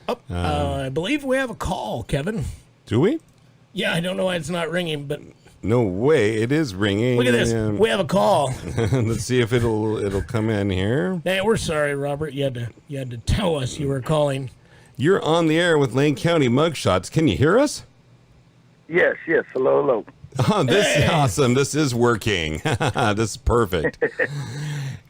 I believe we have a call, Kevin. Do we? Yeah, I don't know why it's not ringing, but No way, it is ringing. look at this. We have a call. Let's see if it'll come in here. Hey, we're sorry, Robert. You had to tell us you were calling. You're on the air with Lane County Mugshots. Can you hear us? Yes. Hello. Oh, this is awesome. This is working. This is perfect.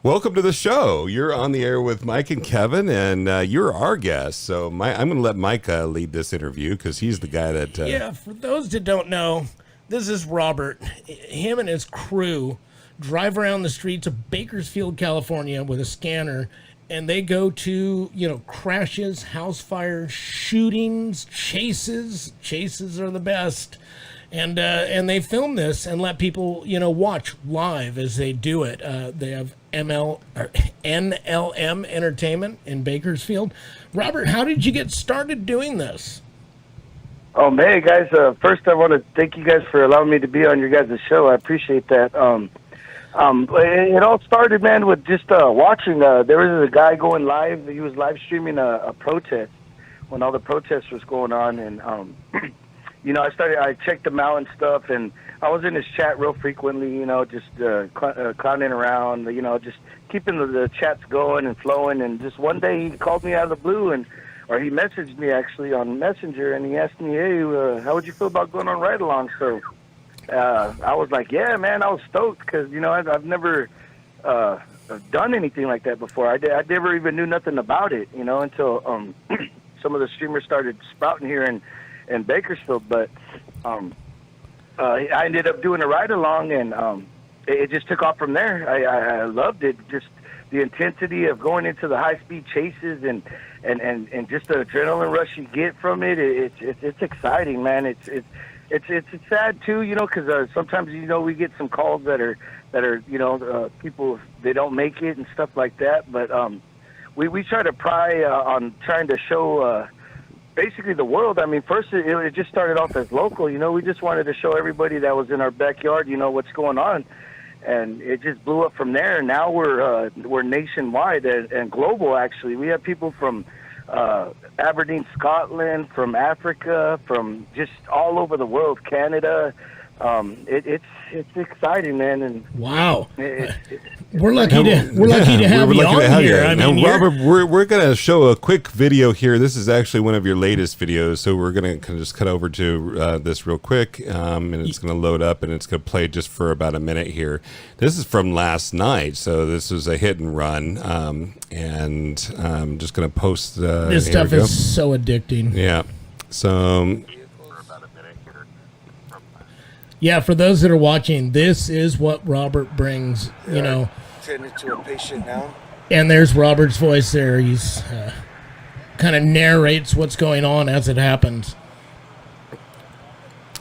Welcome to the show. You're on the air with Mike and Kevin, and you're our guest. So I'm going to let Mike lead this interview because he's the guy that... Yeah, for those that don't know, this is Robert. Him and his crew drive around the streets of Bakersfield, California with a scanner, and they go to, crashes, house fires, shootings, chases. Chases are the best. And they film this and let people, watch live as they do it. They have NLM Entertainment in Bakersfield. Robert, how did you get started doing this? Oh, man, guys, first I want to thank you guys for allowing me to be on your guys' show. I appreciate that. It all started, man, with just watching. There was a guy going live. He was live streaming a protest when all the protests was going on. And, I checked him out and stuff. And I was in his chat real frequently, just clowning around, just keeping the chats going and flowing. And just one day he called me out of the blue or he messaged me actually on Messenger, and he asked me, hey, how would you feel about going on ride-along? So I was like, yeah, man, I was stoked because, I've never done anything like that before. I never even knew nothing about it, until some of the streamers started sprouting here in Bakersfield. But I ended up doing a ride-along, and it just took off from there. I loved it, just the intensity of going into the high-speed chases and just the adrenaline rush you get from it. It's exciting, man. It's sad too, because sometimes we get some calls that are people, they don't make it and stuff like that. But we try to pry on trying to show basically the world. I mean, first it just started off as local. We just wanted to show everybody that was in our backyard, what's going on. And it just blew up from there. And now we're nationwide and global. Actually, we have people from Aberdeen, Scotland, from Africa, from just all over the world, Canada. It's exciting, man. And wow, we're lucky to have you on here. I mean, Robert, we're going to show a quick video here. This is actually one of your latest videos, so we're going to just cut over to this real quick, and it's going to load up, and it's going to play just for about a minute here. This is from last night, so this was a hit and run, and I'm just going to post. This stuff is so addicting. Yeah, so. Yeah, for those that are watching, this is what Robert brings, Tending to a patient now. And there's Robert's voice there. He's kind of narrates what's going on as it happens.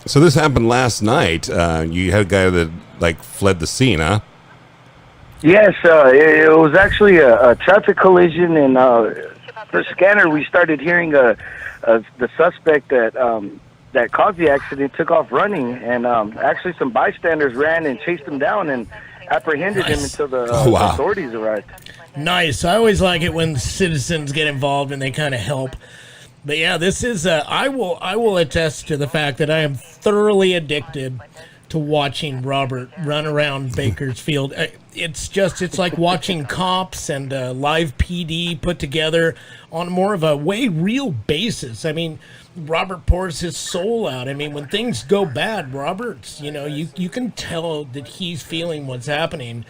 So this happened last night. You had a guy that fled the scene, huh? Yes, it was actually a traffic collision, and for scanner we started hearing the suspect that caused the accident took off running, and actually some bystanders ran and chased him down and apprehended him until the authorities arrived. Nice. I always like it when citizens get involved and they kind of help. But yeah, this is I will attest to the fact that I am thoroughly addicted to watching Robert run around Bakersfield. It's like watching cops and live PD put together on more of a way real basis. I mean, Robert pours his soul out. I mean, when things go bad, Robert's, you can tell that he's feeling what's happening,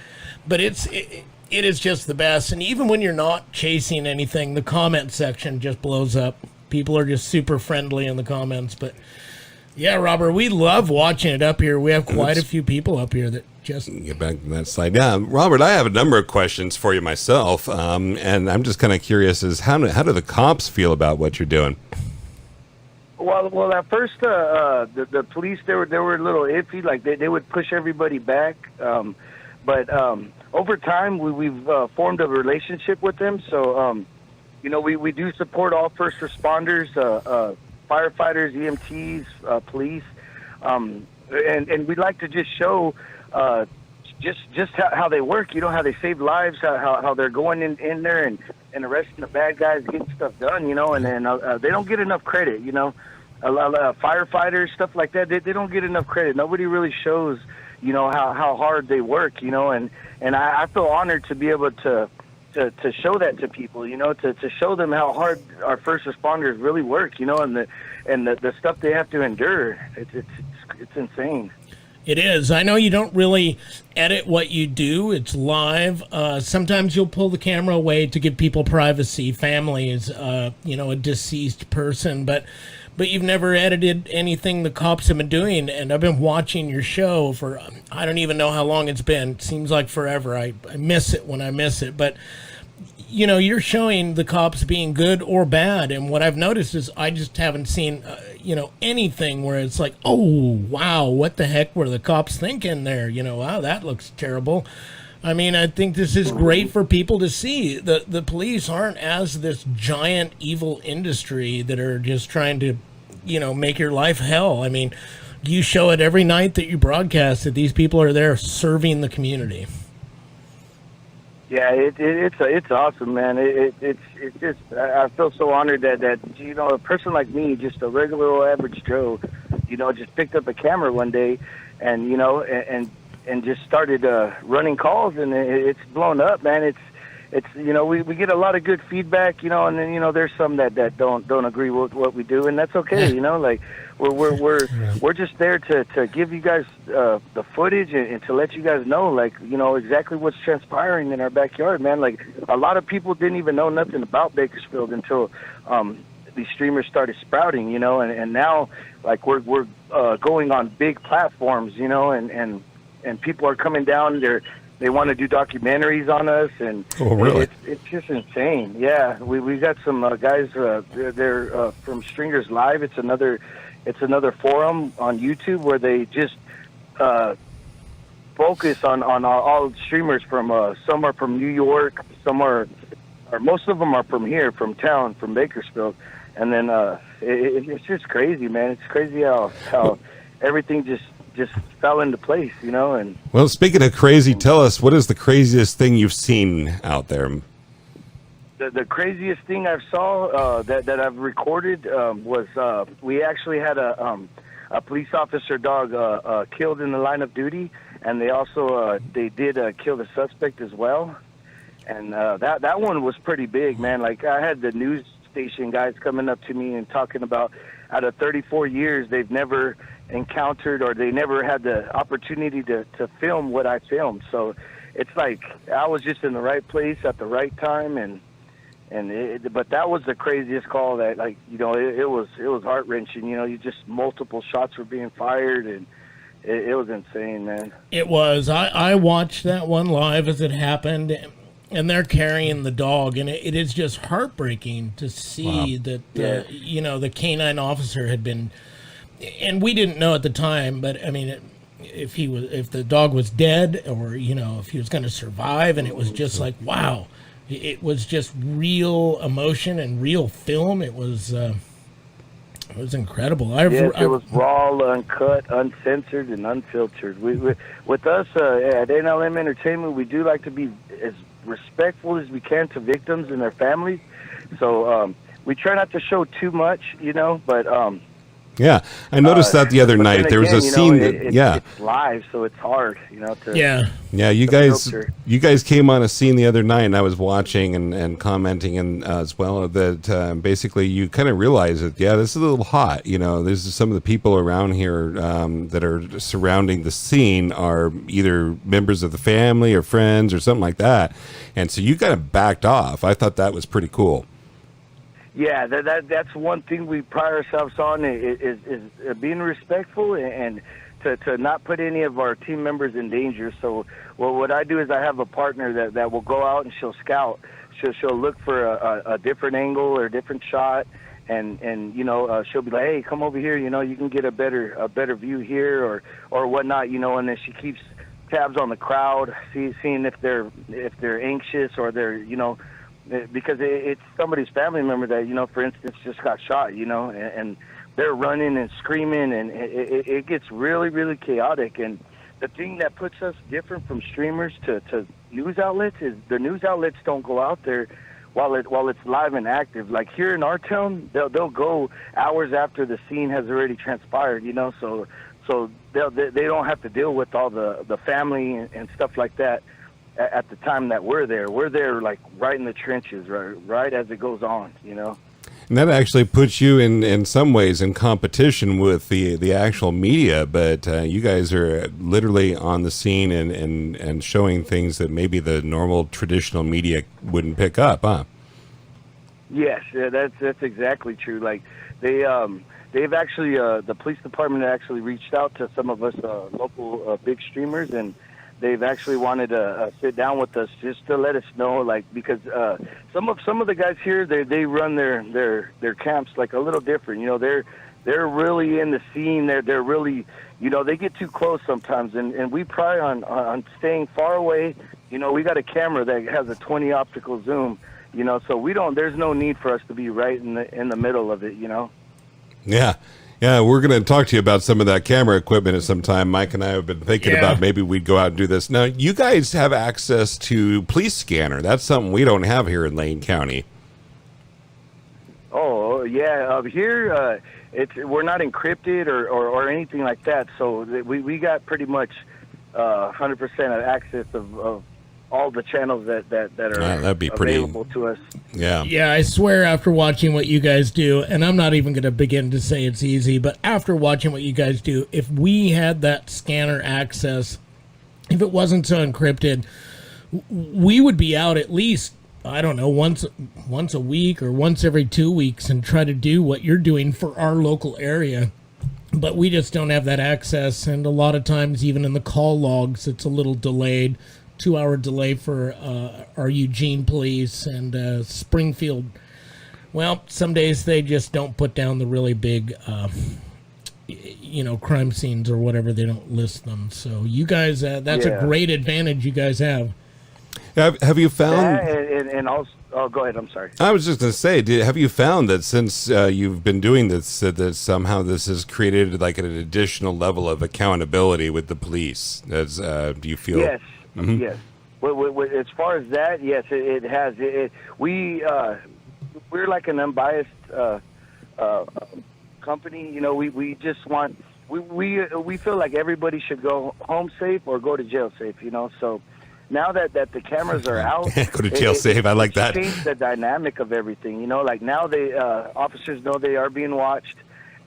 but it is just the best. And even when you're not chasing anything, the comment section just blows up. People are just super friendly in the comments. But yeah, Robert, we love watching it up here. We have quite a few people up here that just get back to that slide. Yeah, Robert, I have a number of questions for you myself, and I'm just kind of curious: how do the cops feel about what you're doing? Well, at first, the police they were a little iffy. Like they would push everybody back, but over time we've formed a relationship with them. So we do support all first responders, firefighters, EMTs, police, and we'd like to just show just how they work. How they save lives, how they're going in there and and arresting the bad guys, getting stuff done, and then they don't get enough credit, A lot of firefighters, stuff like that, they don't get enough credit. Nobody really shows, how hard they work, and I feel honored to be able to show that to people, to show them how hard our first responders really work, and the stuff they have to endure. It's insane. It is. I know you don't really edit what you do. It's live. Sometimes you'll pull the camera away to give people privacy, families, a deceased person, but you've never edited anything the cops have been doing. And I've been watching your show for, I don't even know how long it's been. It seems like forever. I miss it when I miss it. But, you're showing the cops being good or bad. And what I've noticed is I just haven't seen, anything where it's like, oh, wow, what the heck were the cops thinking there? Wow, that looks terrible. I mean, I think this is great for people to see. The police aren't as this giant evil industry that are just trying to, make your life hell. I mean, you show it every night that you broadcast that these people are there serving the community. Yeah, it's awesome, man. It's just, I feel so honored that a person like me, just a regular old average Joe, just picked up a camera one day, and and just started running calls, and it's blown up, man. It's we get a lot of good feedback, and then there's some that don't agree with what we do, and that's okay, like we're just there to give you guys the footage and to let you guys know, like, exactly what's transpiring in our backyard, man. Like, a lot of people didn't even know nothing about Bakersfield until these streamers started sprouting, and now, like, we're going on big platforms, and people are coming down. They want to do documentaries on us, and oh, really? It's just insane. Yeah, we got some guys. They're from Stringers Live. It's another forum on YouTube where they just focus on all streamers from. Some are from New York. Some or most of them are from here, from town, from Bakersfield, and then it's just crazy, man. It's crazy how everything just fell into place, and well, speaking of crazy, tell us, what is the craziest thing you've seen out there? The craziest thing I've saw that I've recorded was we actually had a police officer dog killed in the line of duty, and they also they did kill the suspect as well, and that one was pretty big, man. Like, I had the news station guys coming up to me and talking about, out of 34 years, they've never encountered, or they never had the opportunity to film what I filmed. So it's like I was just in the right place at the right time, but that was the craziest call. That, like, it was heart-wrenching. You just, multiple shots were being fired, and it was insane, man. It was. I watched that one live as it happened, and they're carrying the dog, and it is just heartbreaking to see that the canine officer had been. And we didn't know at the time, but I mean, if the dog was dead, or if he was going to survive, and it was just like, wow, it was just real emotion and real film. It was incredible. Yes, it was raw, uncut, uncensored, and unfiltered. With us at NLM Entertainment, we do like to be as respectful as we can to victims and their families. So we try not to show too much, but. Yeah, I noticed that the other night. There was a scene it's live, so it's hard, to. Yeah. You guys came on a scene the other night, and I was watching and commenting, and as well, that basically you kind of realize that this is a little hot. There's some of the people around here that are surrounding the scene are either members of the family or friends or something like that, and so you kind of backed off. I thought that was pretty cool. Yeah, that's one thing we pride ourselves on is being respectful and to not put any of our team members in danger. So, what I do is I have a partner that will go out and she'll scout. She'll look for a different angle or a different shot, and she'll be like, hey, come over here. You can get a better view here or whatnot. And then she keeps tabs on the crowd, seeing if they're anxious or they're because it's somebody's family member that, for instance, just got shot, and they're running and screaming, and it gets really, really chaotic. And the thing that puts us different from streamers to news outlets is the news outlets don't go out there while it's live and active. Like here in our town, they'll go hours after the scene has already transpired, you know, so they don't have to deal with all the family and stuff like that at the time that we're there. We're there like right in the trenches, right as it goes on, you know. And that actually puts you in some ways in competition with the actual media, but you guys are literally on the scene and showing things that maybe the normal traditional media wouldn't pick up, huh? Yes, yeah, that's exactly true. Like they've actually the police department actually reached out to some of us local big streamers, and they've actually wanted to sit down with us just to let us know, like, because some of the guys here, they run their camps like a little different. You know, they're really in the scene. They're really, you know, they get too close sometimes, and we pry on staying far away. You know, we got a camera that has a 20 optical zoom. You know, so there's no need for us to be right in the middle of it. You know. Yeah. Yeah, we're going to talk to you about some of that camera equipment at some time. Mike and I have been thinking about maybe we'd go out and do this. Now, you guys have access to police scanner. That's something we don't have here in Lane County. Oh, yeah. Here, we're not encrypted or anything like that. So we got pretty much 100% of access of all the channels that are that'd be available to us. Yeah. Yeah, I swear after watching what you guys do, and I'm not even going to begin to say it's easy, but after watching what you guys do, if we had that scanner access, if it wasn't so encrypted, we would be out at least, I don't know, once a week or once every 2 weeks and try to do what you're doing for our local area. But we just don't have that access, and a lot of times even in the call logs, it's a little delayed. 2-hour delay for our Eugene police and Springfield. Well, some days they just don't put down the really big, crime scenes or whatever. They don't list them. So you guys, that's a great advantage you guys have. Have you found? And also, oh, go ahead. I'm sorry. I was just going to say, have you found that since you've been doing this, that somehow this has created like an additional level of accountability with the police? Do you feel? Yes. Mm-hmm. Yes. As far as that, yes, it has. We're like an unbiased company. You know, we just want we feel like everybody should go home safe or go to jail safe. You know, so now that the cameras are out, go to jail safe. I like that. Changed the dynamic of everything. You know, like now officers know they are being watched.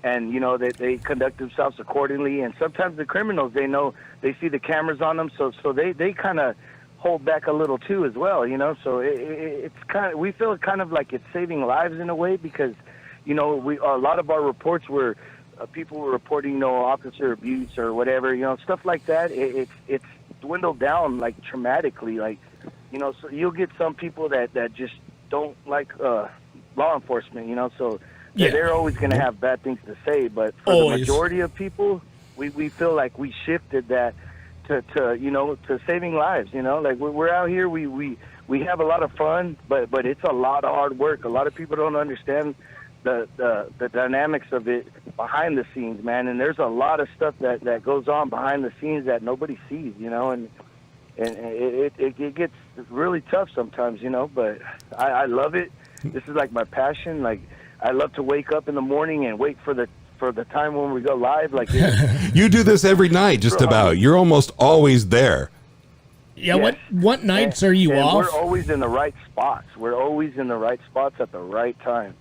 And, you know, they conduct themselves accordingly. And sometimes the criminals, they see the cameras on them. So they kind of hold back a little, too, as well, you know. So it's kind of, we feel kind of like it's saving lives in a way because, you know, a lot of our reports were people were reporting, you know, officer abuse or whatever, you know, stuff like that. It's dwindled down, like, dramatically. Like, you know, so you'll get some people that just don't like law enforcement, you know, so... Yeah. They're always going to have bad things to say, but for the majority of people, we feel like we shifted that to saving lives. You know, like we're out here, we have a lot of fun, but it's a lot of hard work. A lot of people don't understand the dynamics of it behind the scenes, man. And there's a lot of stuff that goes on behind the scenes that nobody sees. You know, and it gets really tough sometimes. You know, but I love it. This is like my passion. Like. I love to wake up in the morning and wait for the time when we go live. Like you do this every night, just about. You're almost always there. Yeah. Yes. What nights are you off? We're always in the right spots. We're always in the right spots at the right time.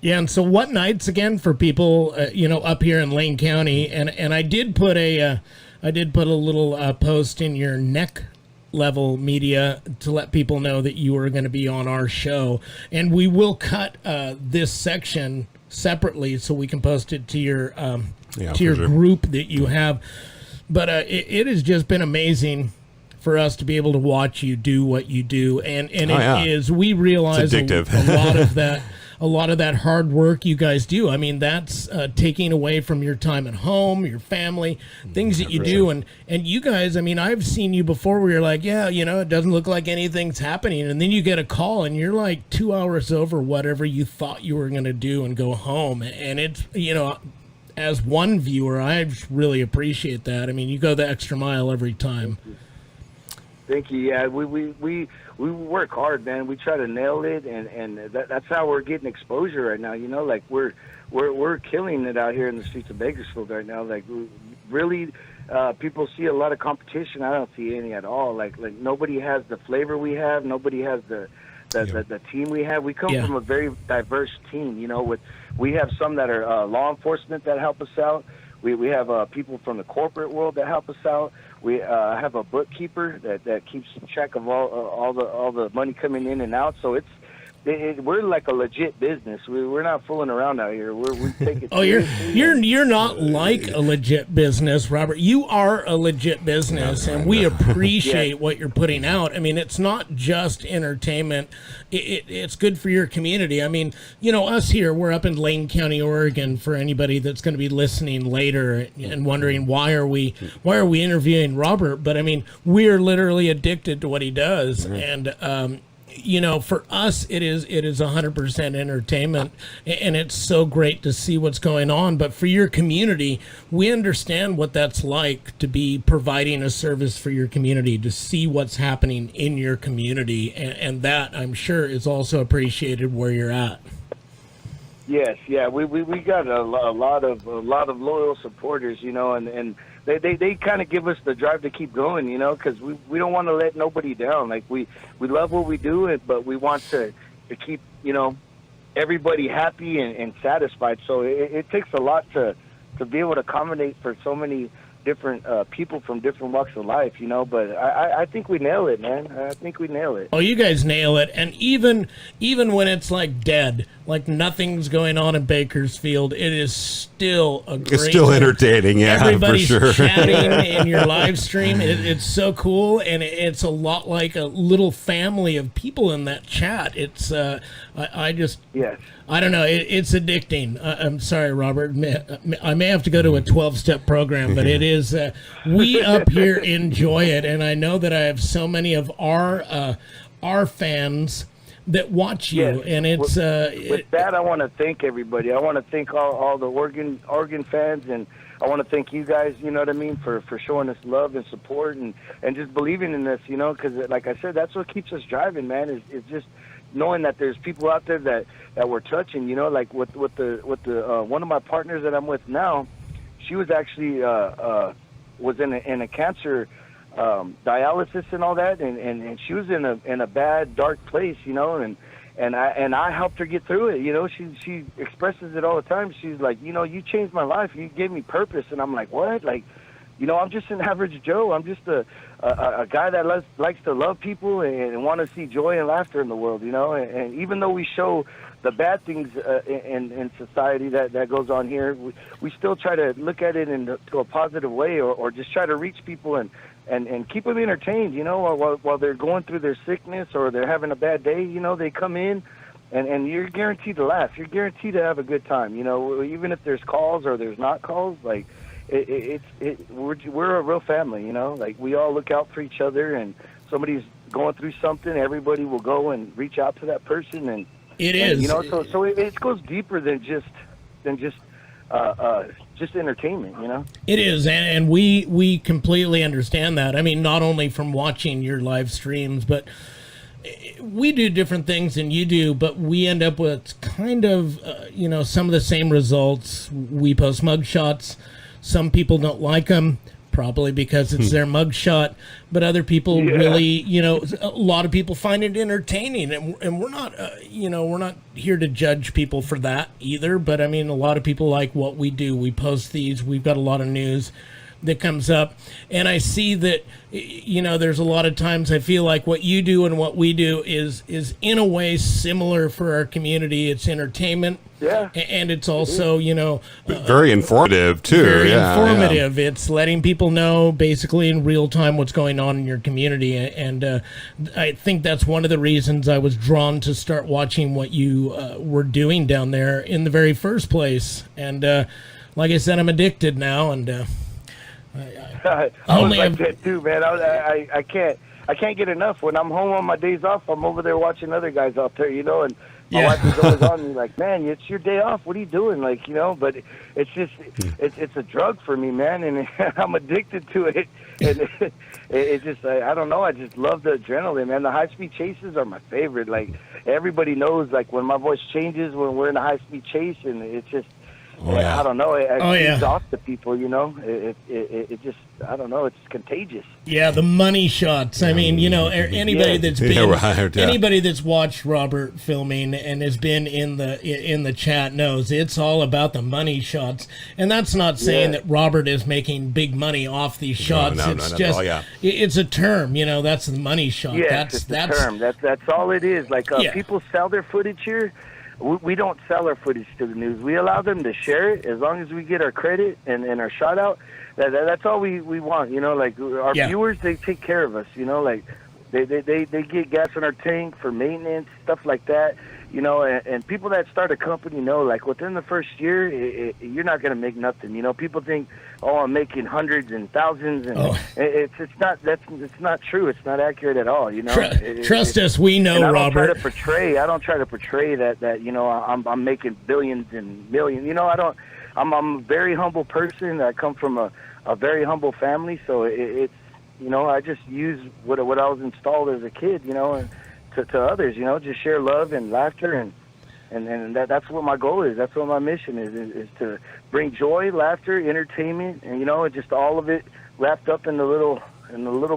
Yeah, and so what nights again for people, up here in Lane County? And I did put a little post in your neck level media to let people know that you are going to be on our show, and we will cut this section separately so we can post it to your group that you have. But it has just been amazing for us to be able to watch you do what you do, and we realize a lot of that hard work you guys do. I mean, that's taking away from your time at home, your family, things that you do. And you guys, I mean, I've seen you before where you're like, yeah, you know, it doesn't look like anything's happening. And then you get a call and you're like 2 hours over whatever you thought you were going to do and go home. And it's, you know, as one viewer, I really appreciate that. I mean, you go the extra mile every time. Thank you. Yeah, we work hard, man. We try to nail it, and that's how we're getting exposure right now. You know, like we're killing it out here in the streets of Bakersfield right now. Like really, people see a lot of competition. I don't see any at all. Like nobody has the flavor we have. Nobody has the team we have. We come from a very diverse team. You know, we have some that are law enforcement that help us out. We have people from the corporate world that help us out. We have a bookkeeper that keeps track of all the money coming in and out. So we're like a legit business. We're not fooling around out here. We take it. Oh, you're not like a legit business, Robert. You are a legit business, and we appreciate what you're putting out. I mean, it's not just entertainment. It's good for your community. I mean, you know, us here, we're up in Lane County, Oregon. For anybody that's going to be listening later and wondering why are we interviewing Robert, but I mean, we're literally addicted to what he does, and you know, for us, it is 100% entertainment, and it's so great to see what's going on. But for your community, we understand what that's like to be providing a service for your community, to see what's happening in your community, and that, I'm sure, is also appreciated where you're at. Yes, yeah, we got a lot of loyal supporters, you know, and they kind of give us the drive to keep going, you know, because we don't want to let nobody down. Like we love what we do, but we want to keep, you know, everybody happy and satisfied. So it takes a lot to be able to accommodate for so many different people from different walks of life, you know, but I think we nail it, man. I think we nail it. Oh, you guys nail it. And even when it's like dead, like nothing's going on in Bakersfield, it is still a great... It's still entertaining, yeah, everybody's for sure. chatting in your live stream. It's so cool, and it's a lot like a little family of people in that chat. It's, I just... Yes. I don't know. It's addicting. I'm sorry, Robert. I may have to go to a 12-step program, but it is. We up here enjoy it, and I know that I have so many of our fans that watch you, yes. And it's. With that, I want to thank everybody. I want to thank all the Oregon fans, and I want to thank you guys. You know what I mean, for showing us love and support, and just believing in us. You know, because like I said, that's what keeps us driving, man. Is just knowing that there's people out there that we're touching, you know, like with the one of my partners that I'm with now, she was actually was in a cancer dialysis and all that, and she was in a bad dark place, you know, and I helped her get through it, you know. She expresses it all the time. She's like, you know, you changed my life, you gave me purpose. And I'm like, what? Like, you know, I'm just an average Joe. I'm just a guy that likes to love people and want to see joy and laughter in the world, you know. And even though we show the bad things in society that goes on here, we still try to look at it to a positive way, or just try to reach people and keep them entertained, you know, while they're going through their sickness or they're having a bad day. You know, they come in and you're guaranteed to laugh. You're guaranteed to have a good time, you know, even if there's calls or there's not calls. Like, we're a real family, you know. Like, we all look out for each other, and somebody's going through something, everybody will go and reach out to that person, and you know, so it goes deeper than just entertainment, you know. It is, and we completely understand that. I mean, not only from watching your live streams, but we do different things than you do, but we end up with kind of you know, some of the same results. We post mugshots. Some people don't like them, probably because it's their mugshot, but other people really, you know, a lot of people find it entertaining, and we're not, you know, we're not here to judge people for that either, but I mean, a lot of people like what we do. We post these, we've got a lot of news that comes up, and I see that, you know, there's a lot of times I feel like what you do and what we do is in a way similar for our community. It's entertainment, and it's also, you know, very informative too. Very informative. Yeah. It's letting people know basically in real time what's going on in your community, and I think that's one of the reasons I was drawn to start watching what you were doing down there in the very first place. And like I said, I'm addicted now, and I was like that too, man. I can't get enough. When I'm home on my days off, I'm over there watching other guys out there, you know, and My Yeah. wife was always on me like, man, it's your day off. What are you doing? Like, but it's just, it's a drug for me, man. And I'm addicted to it. And it just, I don't know. I just love the adrenaline, man. The high-speed chases are my favorite. Like, everybody knows, like, when my voice changes, when we're in a high-speed chase, and it's just, I don't know. It feeds off the people, It just, I don't know. It's contagious. Yeah, the money shots. I mean, anybody that's been anybody that's watched Robert filming and has been in the chat knows it's all about the money shots. And that's not saying that Robert is making big money off these shots. It's just it's a term, that's the money shot. Yeah, it's a term. That's all it is. Like people sell their footage here. We don't sell our footage to the news. We allow them to share it as long as we get our credit and our shout out. That's all we want, like our viewers, they take care of us, like they get gas in our tank for maintenance, stuff like that, and people that start a company know, like within the first year, you're not going to make nothing. People think, oh, I'm making hundreds and thousands, and it's not true. It's not accurate at all. Trust us, we know, and Robert. I don't try to portray that I'm making billions and millions. I'm a very humble person. I come from a very humble family, so it's I just use what I was installed as a kid, and to others, just share love and laughter, and that's what my goal is. That's what my mission is to bring joy, laughter, entertainment, and just all of it wrapped up in the little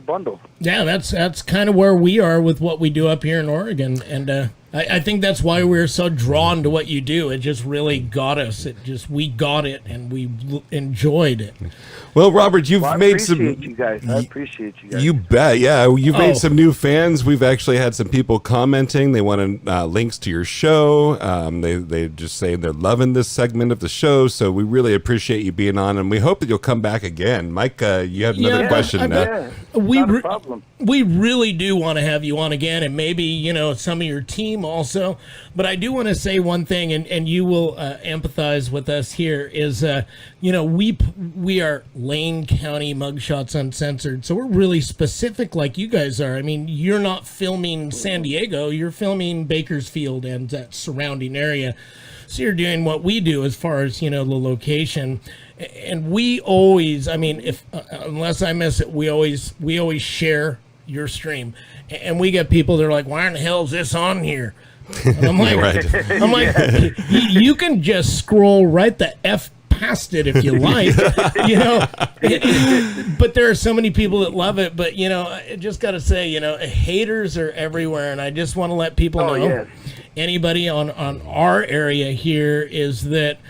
bundle. Yeah, that's kind of where we are with what we do up here in Oregon, and I think that's why we're so drawn to what you do. It just really got us. We got it, and we enjoyed it. Well, Robert, you've made some. I appreciate you guys. You bet, yeah. You've made some new fans. We've actually had some people commenting. They want links to your show. They just say they're loving this segment of the show. So we really appreciate you being on, and we hope that you'll come back again. Mike, you have another question. We really do want to have you on again, and maybe some of your team also. But I do want to say one thing, and you will empathize with us here. Is we are Lane County Mugshots Uncensored, so we're really specific, like you guys are. I mean, you're not filming San Diego; you're filming Bakersfield and that surrounding area. So you're doing what we do as far as the location. And we always, if unless I miss it, we always share your stream, and we get people that are like, "Why in the hell is this on here?" And I'm like, you can just scroll right the F past it if you like, But there are so many people that love it. But I just got to say, haters are everywhere, and I just want to let people know, anybody on our area here, is that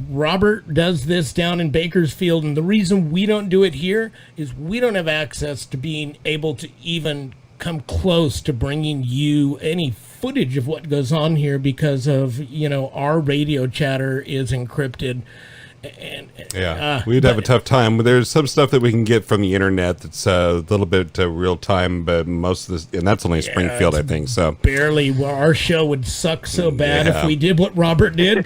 Robert does this down in Bakersfield, and the reason we don't do it here is we don't have access to being able to even come close to bringing you any footage of what goes on here because of our radio chatter is encrypted. We'd have a tough time. There's some stuff that we can get from the internet that's a little bit real time, but most of this, and that's only Springfield, I think. So barely. Well, our show would suck so bad if we did what Robert did.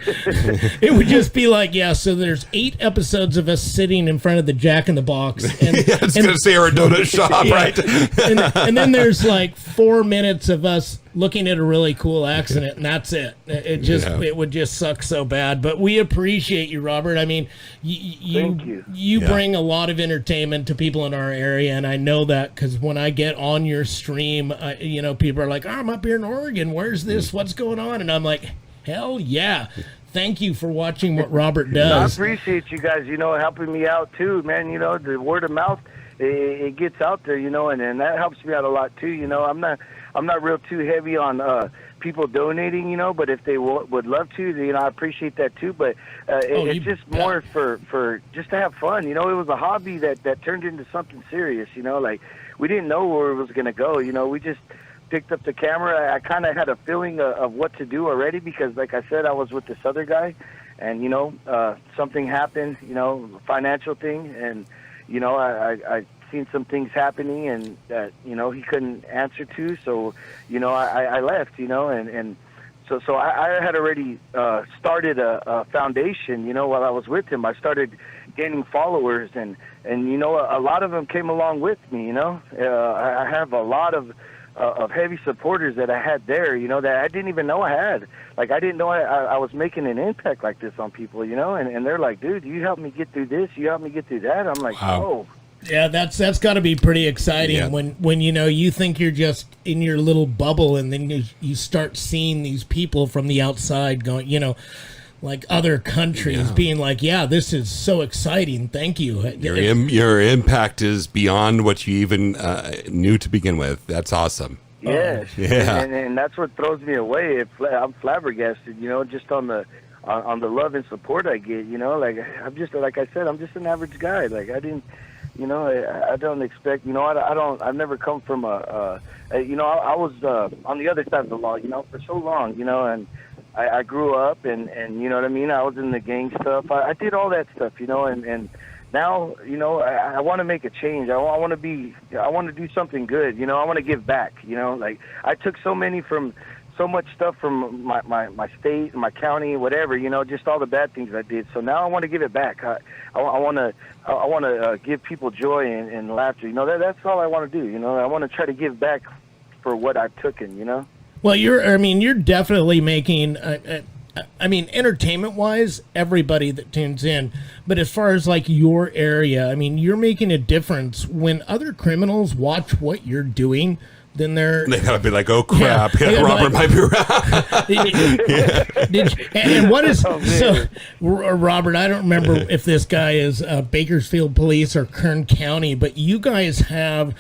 It would just be like, so there's 8 episodes of us sitting in front of the Jack in the Box, and I was going to say our donut shop, right? and then there's like 4 minutes of us looking at a really cool accident, and that's it. It would just suck so bad. But we appreciate you, Robert. I mean, you bring a lot of entertainment to people in our area, and I know that because when I get on your stream, people are like, I'm up here in Oregon. Where's this? What's going on? And I'm like, hell yeah. Thank you for watching what Robert does. I appreciate you guys, helping me out too, man. The word of mouth, it gets out there, and that helps me out a lot too. I'm not real too heavy on people donating, but if they would love to, I appreciate that too. But it's just more for just to have fun. It was a hobby that turned into something serious. Like we didn't know where it was going to go. We just picked up the camera. I kind of had a feeling of what to do already because, like I said, I was with this other guy, and something happened. Financial thing, and I seen some things happening and that he couldn't answer to, so I left, and so I had already started a foundation while I was with him. I started gaining followers, and a lot of them came along with me. I have a lot of of heavy supporters that I had there, you know, that I didn't even know I had. Like, I didn't know I was making an impact like this on people, you know, and they're like, dude, you helped me get through this, you helped me get through that. I'm like, Wow. oh. Yeah, that's got to be pretty exciting Yeah. when you know you think you're just in your little bubble, and then you start seeing these people from the outside going, you know, like other countries being like, yeah, this is so exciting. Thank you. Your impact is beyond what you even knew to begin with. That's awesome. Yes, Yeah. and that's what throws me away. I'm flabbergasted, you know, just on the love and support I get. You know, like I'm just like I said, I'm just an average guy. Like I didn't, you know, I don't expect. You know, I've never come from you know, I was on the other side of the law, you know, for so long, you know, and I grew up and you know what I mean. I was in the gang stuff. I did all that stuff, you know, and now, you know, I want to make a change. I want to do something good. You know, I want to give back. You know, like I took so much stuff from my state, my county, whatever. You know, just all the bad things I did. So now I want to give it back. I want to give people joy and laughter. You know, that's all I want to do. You know, I want to try to give back for what I've taken. You know. Well, you're definitely making. I mean, entertainment-wise, everybody that tunes in. But as far as like your area, I mean, you're making a difference. When other criminals watch what you're doing, then they gotta be like, oh crap, Yeah, Robert might be right. And what is so, Robert? I don't remember if this guy is Bakersfield Police or Kern County, but you guys have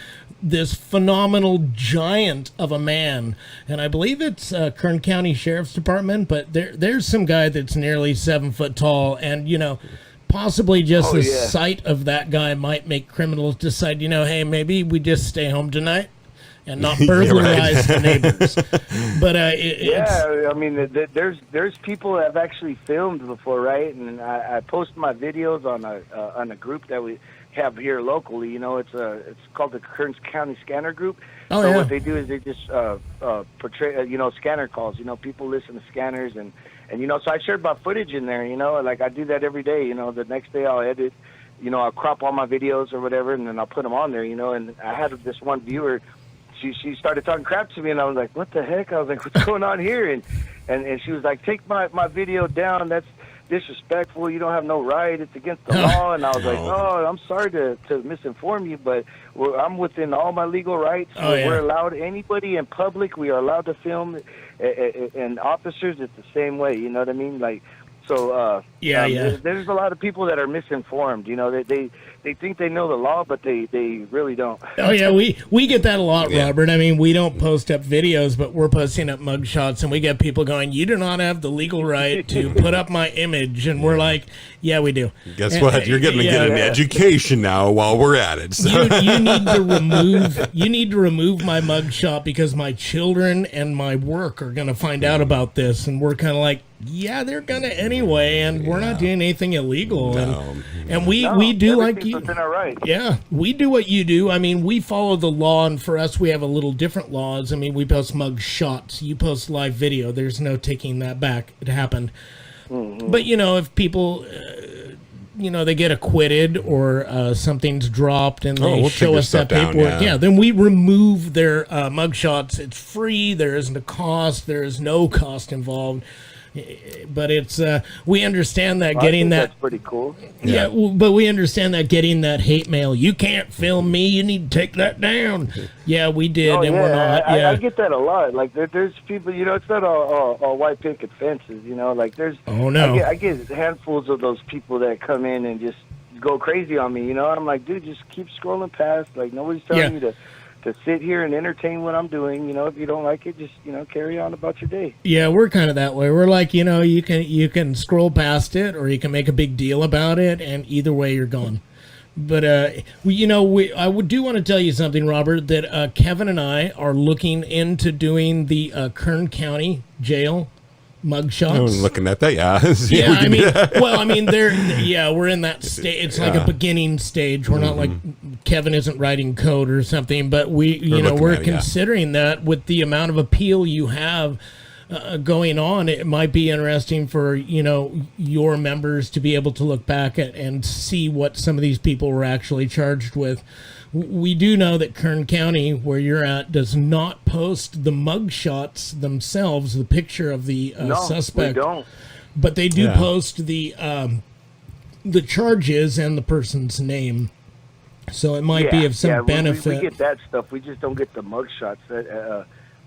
this phenomenal giant of a man, and I believe it's Kern County Sheriff's Department, but there's some guy that's nearly 7 foot tall, and you know, possibly just the sight of that guy might make criminals decide, you know, hey, maybe we just stay home tonight and not burglarize the neighbors. But I mean, there's people that have actually filmed before, right? And I post my videos on a group that we have here locally. You know, it's called the Kern County Scanner Group. What they do is they just portray, you know, scanner calls. You know, people listen to scanners, and you know, so I shared my footage in there. You know, like I do that every day. You know, the next day I'll edit. You know, I'll crop all my videos or whatever, and then I'll put them on there. You know, and I had this one viewer. She started talking crap to me, and I was like, what the heck? I was like, what's going on here? And she was like, take my video down. That's disrespectful. You don't have no right. It's against the law. And I was like, oh, I'm sorry to misinform you, but I'm within all my legal rights. We're allowed, anybody in public, we are allowed to film, and officers, it's the same way. You know what I mean? Like, so there's a lot of people that are misinformed. You know, they think they know the law, but they really don't. Oh yeah, we get that a lot, Robert. I mean, we don't post up videos, but we're posting up mugshots, and we get people going, "You do not have the legal right to put up my image," and we're like, "Yeah, we do." Guess what? You're going to get an education now while we're at it. So. You need to remove my mugshot because my children and my work are going to find out about this, and we're kind of like, yeah, they're gonna anyway, and we're not doing anything illegal, and we do like you. Right. Yeah, we do what you do. I mean, we follow the law, and for us, we have a little different laws. I mean, we post mug shots, you post live video. There's no taking that back. It happened. Mm-hmm. But you know, if people, you know, they get acquitted or something's dropped, and they show us that paperwork, then we remove their mug shots. It's free. There isn't a cost. There is no cost involved. But it's we understand that getting that, that's pretty cool. Yeah, but we understand that getting that hate mail. You can't film me. You need to take that down. Yeah, we did, and we're not. I get that a lot. Like there's people. You know, it's not all white picket fences. You know, like there's. Oh no. I get handfuls of those people that come in and just go crazy on me. You know, and I'm like, dude, just keep scrolling past. Like nobody's telling you to sit here and entertain what I'm doing. You know, if you don't like it, just, you know, carry on about your day. Yeah, we're kind of that way. We're like, you know, you can scroll past it, or you can make a big deal about it, and either way you're gone. But I do want to tell you something, Robert, that Kevin and I are looking into doing the Kern County Jail mugshots. I'm looking at that, we're in that stage. It's like a beginning stage. We're not like Kevin isn't writing code or something, but we're considering that with the amount of appeal you have going on, it might be interesting for, you know, your members to be able to look back at and see what some of these people were actually charged with. We do know that Kern County, where you're at, does not post the mug shots themselves, the picture of the suspect. We don't. But they do post the charges and the person's name. So it might be of some benefit. We get that stuff. We just don't get the mug shots.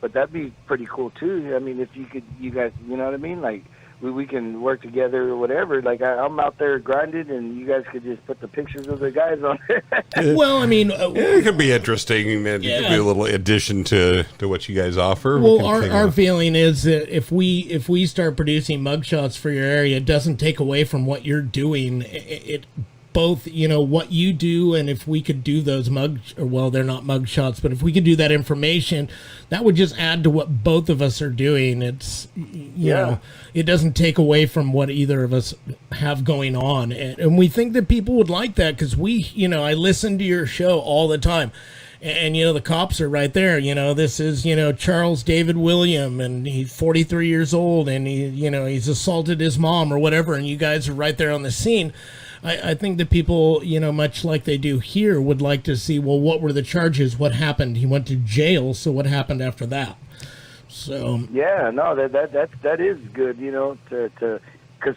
But that'd be pretty cool too. I mean, if you guys, you know what I mean? Like we can work together or whatever. Like I'm out there grinding, and you guys could just put the pictures of the guys on there. Well, I mean, it could be interesting, and it could be a little addition to what you guys offer. Well, our feeling is that if we start producing mugshots for your area, it doesn't take away from what you're doing. It both, you know, what you do, and if we could do those they're not mug shots, but if we could do that information, that would just add to what both of us are doing. It's, you know, it doesn't take away from what either of us have going on. And we think that people would like that because I listen to your show all the time. And, you know, the cops are right there. You know, this is, you know, Charles David William, and he's 43 years old, and he's assaulted his mom or whatever, and you guys are right there on the scene. I think that people, you know, much like they do here, would like to see, well, what were the charges? What happened? He went to jail, so what happened after that? So yeah, no, that is good, you know, to because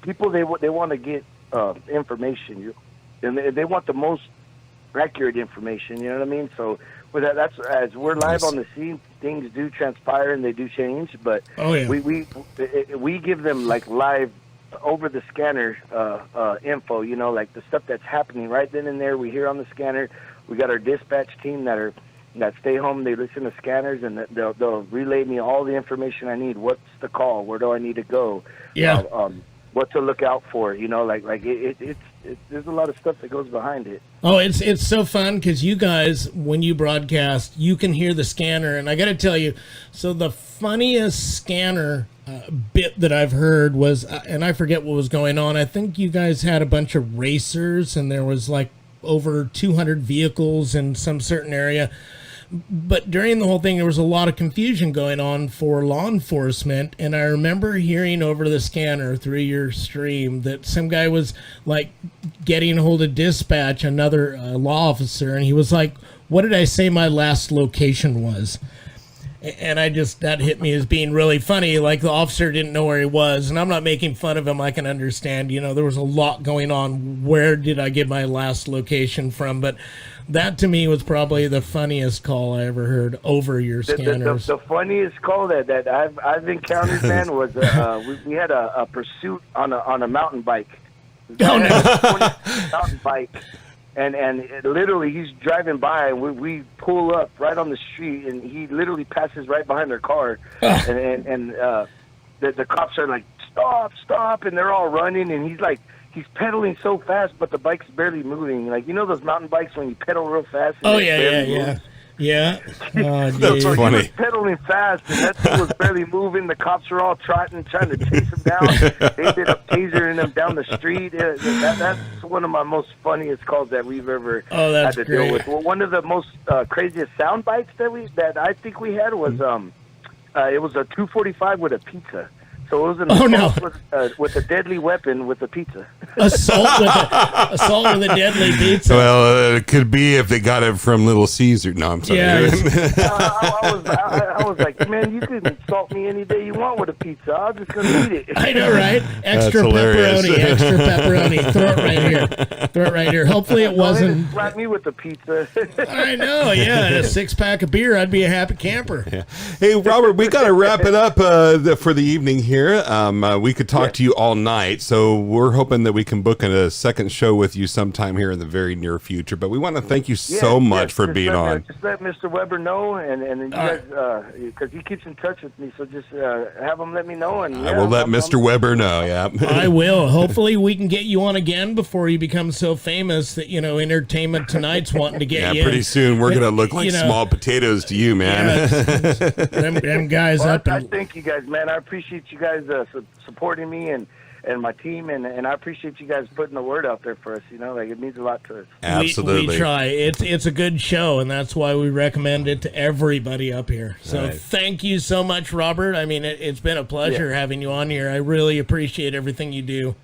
people they want to get information, and they want the most accurate information. You know what I mean? So with that's as we're live on the scene, things do transpire and they do change. But we give them like live over the scanner info, you know, like the stuff that's happening right then and there. We hear on the scanner. We got our dispatch team that stay home. They listen to scanners, and they'll relay me all the information I need. What's the call? Where do I need to go? Yeah. What to look out for? You know, like it's there's a lot of stuff that goes behind it. Oh, it's so fun because you guys, when you broadcast, you can hear the scanner, and I got to tell you, so the funniest scanner bit that I've heard was, and I forget what was going on. I think you guys had a bunch of racers, and there was like over 200 vehicles in some certain area. But during the whole thing, there was a lot of confusion going on for law enforcement. And I remember hearing over the scanner through your stream that some guy was like getting a hold of dispatch, another law officer. And he was like, what did I say my last location was? And that hit me as being really funny. Like the officer didn't know where he was. And I'm not making fun of him. I can understand, you know, there was a lot going on. Where did I get my last location from? But that to me was probably the funniest call I ever heard over your scanners. The funniest call that I've encountered, man, was we had a pursuit on a mountain bike. Oh no! Mountain bike, and literally he's driving by, and we pull up right on the street, and he literally passes right behind their car, and the cops are like, stop, and they're all running, and he's pedaling so fast, but the bike's barely moving. Like, you know those mountain bikes when you pedal real fast? Oh, yeah. Oh, that's so funny. he was pedaling fast, and that thing was barely moving. The cops were all trotting, trying to chase him down. They ended up tasering him down the street. That's one of my most funniest calls that we've ever had to deal with. Well, one of the most craziest sound bites that I think we had was it was a 245 with a pizza. So it was an assault with a deadly weapon with a pizza. Assault with a deadly pizza. Well, it could be if they got it from Little Caesar. No, I'm sorry. Yeah, I was like, man, you can insult me any day you want with a pizza. I'm just going to eat it. I know, right? Extra pepperoni. Throw it right here. Hopefully it wasn't. Slap me with the pizza. I know, yeah. And a 6-pack of beer, I'd be a happy camper. Yeah. Hey, Robert, we got to wrap it up for the evening here. We could talk to you all night, so we're hoping that we can book a second show with you sometime here in the very near future. But we want to thank you so much for being on. Just let Mr. Weber know, and you guys, because he keeps in touch with me, so just have him let me know. And I will let Mr. Weber know. Yeah, I will. Hopefully, we can get you on again before you become so famous that Entertainment Tonight's wanting to get you. Yeah, pretty soon we're gonna look like small potatoes to you, man. Them guys well, up. I thank you guys, man. I appreciate you guys supporting me, and and my team, and I appreciate you guys putting the word out there for us. Like, it means a lot to us. Absolutely. We try. It's a good show, and that's why we recommend it to everybody up here. So Thank you so much, Robert. I mean, it's been a pleasure having you on here. I really appreciate everything you do.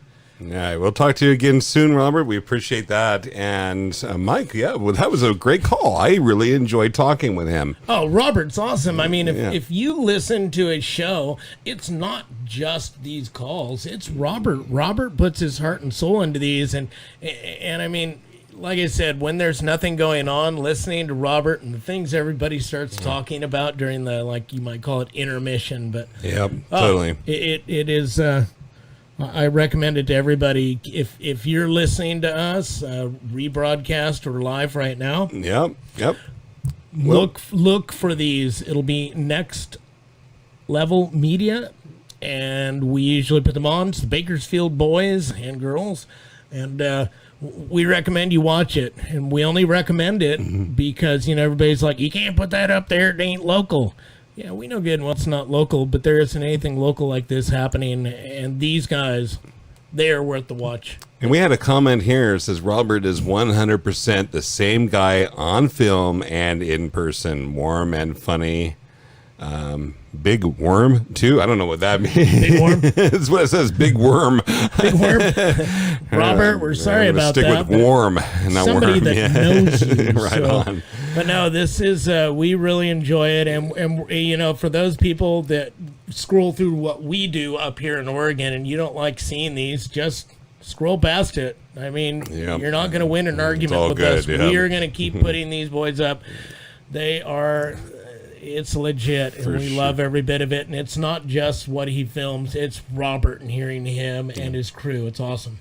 All right, we'll talk to you again soon, Robert. We appreciate that. And Mike, that was a great call. I really enjoyed talking with him. Oh, Robert's awesome. I mean, if you listen to his show, it's not just these calls. It's Robert. Robert puts his heart and soul into these. And I mean, like I said, when there's nothing going on, listening to Robert and the things everybody starts talking about during the, like you might call it, intermission. But yep, totally. It is... I recommend it to everybody. If you're listening to us, rebroadcast or live right now, yep. Look for these. It'll be Next Level Media, and we usually put them on. It's the Bakersfield boys and girls, and we recommend you watch it. And we only recommend it because everybody's like, you can't put that up there. It ain't local. Yeah, we know good and what's not local, but there isn't anything local like this happening, and these guys, they are worth the watch. And we had a comment here. It says, Robert is 100% the same guy on film and in person. Warm and funny. Big worm, too? I don't know what that means. Big worm? That's what it says, big worm. Big worm? Robert, we're sorry about that. Stick with warm, and not somebody worm. That knows you. Right on. But no, this is, we really enjoy it. And for those people that scroll through what we do up here in Oregon and you don't like seeing these, just scroll past it. I mean, you're not going to win an argument with us. Yep. We are going to keep putting these boys up. They are... It's legit, and we love every bit of it. And it's not just what he films; it's Robert and hearing him and his crew. It's awesome.